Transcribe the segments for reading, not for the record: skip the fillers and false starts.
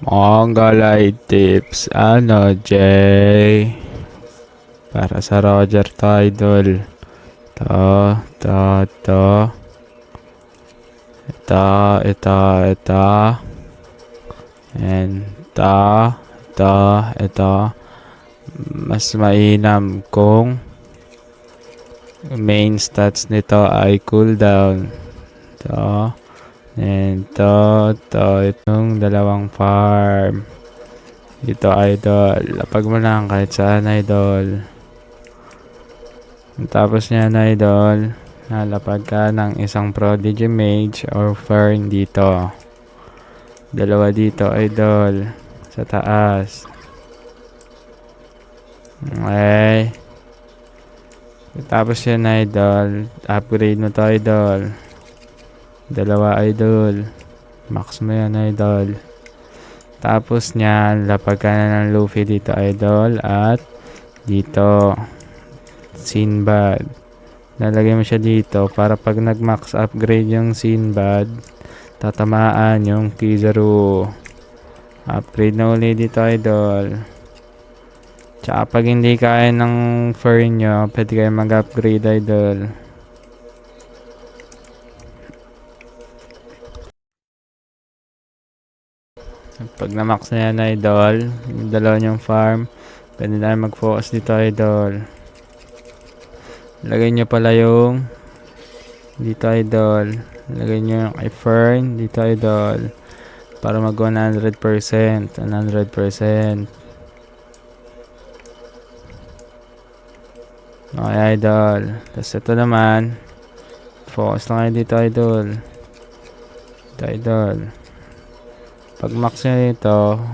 Mongolite tips. Ano, Jay? Para sa Roger to, idol. To. Ito. And ito. Mas mainam kung main stats nito ay cooldown. And itong dalawang farm. Ito, idol. Lapag mo lang kahit saan, idol. Tapos niyan, idol, nalapag ka ng isang prodigy mage or fern dito. Dalawa dito, idol. Sa taas. Okay. Tapos yan, idol. Upgrade mo to, idol. Dalawa, idol. Max mo yan, idol. Tapos niyan, lapag ka na ng Luffy dito, idol. At dito, Sinbad. Lalagay mo siya dito para pag nag-max upgrade yung Sinbad, tatamaan yung Kizaru. Upgrade na ulit dito, idol. Tsaka pag hindi kaya ng fern nyo, pwede kayo mag-upgrade, idol. Pag na-max na yan, idol, yung dalawa nyong farm, pwede na mag-focus dito, idol. Lagay nyo pala yung dito, idol. Lagay nyo yung fern dito, idol. Para mag 100%. Okay, idol. Tapos ito naman, focus lang kayo dito, idol. Dito, idol. Pag max nyo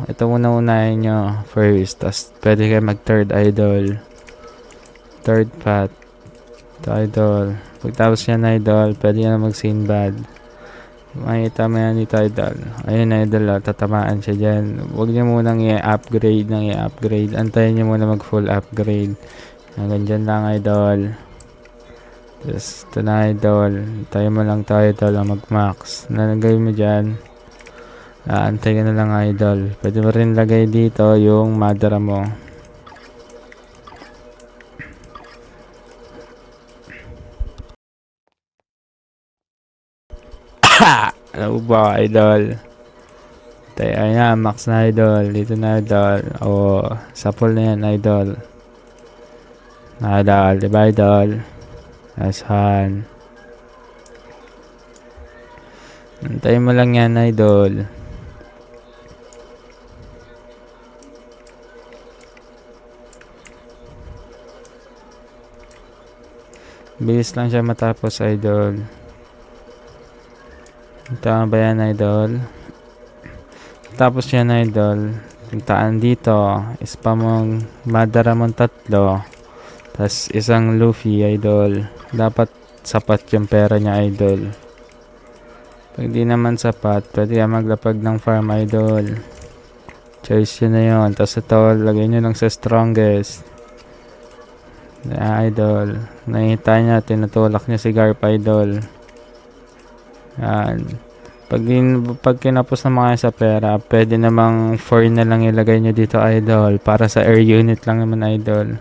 ito muna unahin nyo first. Tapos pwede kayo mag third, idol. Third path. Ito, idol. Pagtapos yan, idol, pwede yan mag Sinbad. Makikita mo yan dito, idol. Ayun, idol, tatamaan siya dyan. Huwag nyo munang i-upgrade. Antayin nyo muna mag full upgrade. Hanggang dyan lang, idol. Tapos ito na, idol. Tayo mo lang to, idol, mag max. Nalagay mo dyan. Antay ka na lang, idol. Pwede mo rin lagay dito yung Madara mo. Ano ba, idol? Tayo, ayan, max na, idol. Dito na, idol. O, sapol na yan, idol. Idol, diba, idol? Asan? Antayin mo lang yan, idol. Bilis lang siya matapos, idol. Tama ba yan, idol? Tapos yan, idol. Puntaan dito. Spam mong Madara mong 3. Tapos isang Luffy, idol. Dapat sapat yung pera niya, idol. Pag di naman sapat, pwede ka maglapag ng farm, idol. Choice yun na yun. Tapos ito, lagay nyo lang sa strongest. Idol. Nakita niya, tinutulak niya si Garp, idol. Yan. Pag kinapos na mga sa pera, pwede namang 4 na lang ilagay nyo dito, idol. Para sa air unit lang naman, idol.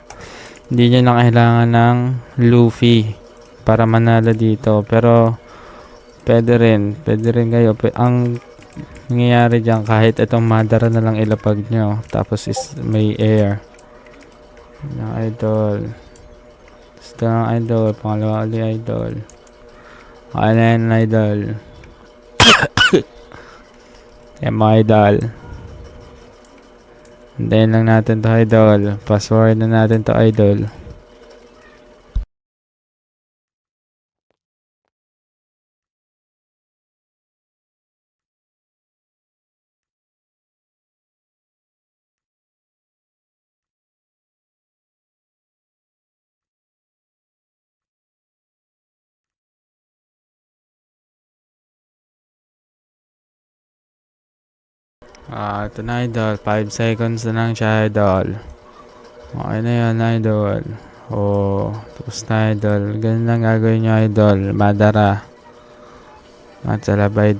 Hindi nyo na kailangan ng Luffy para manalo dito. Pero, pwede rin kayo. Ang nangyayari dyan, kahit itong Madara na lang ilapag nyo. Tapos may air. Yan, idol. Ito lang, idol. Pangalawa ulit, idol. Okay na yan, idol. Yan, mga idol. Hintayin lang natin to, idol. Password na natin to, idol. Ito na, idol. 5 seconds na lang siya, idol. Okay na yan, idol. Tapos na, idol. Ganun lang gagawin nyo, idol. Madara. At salabay,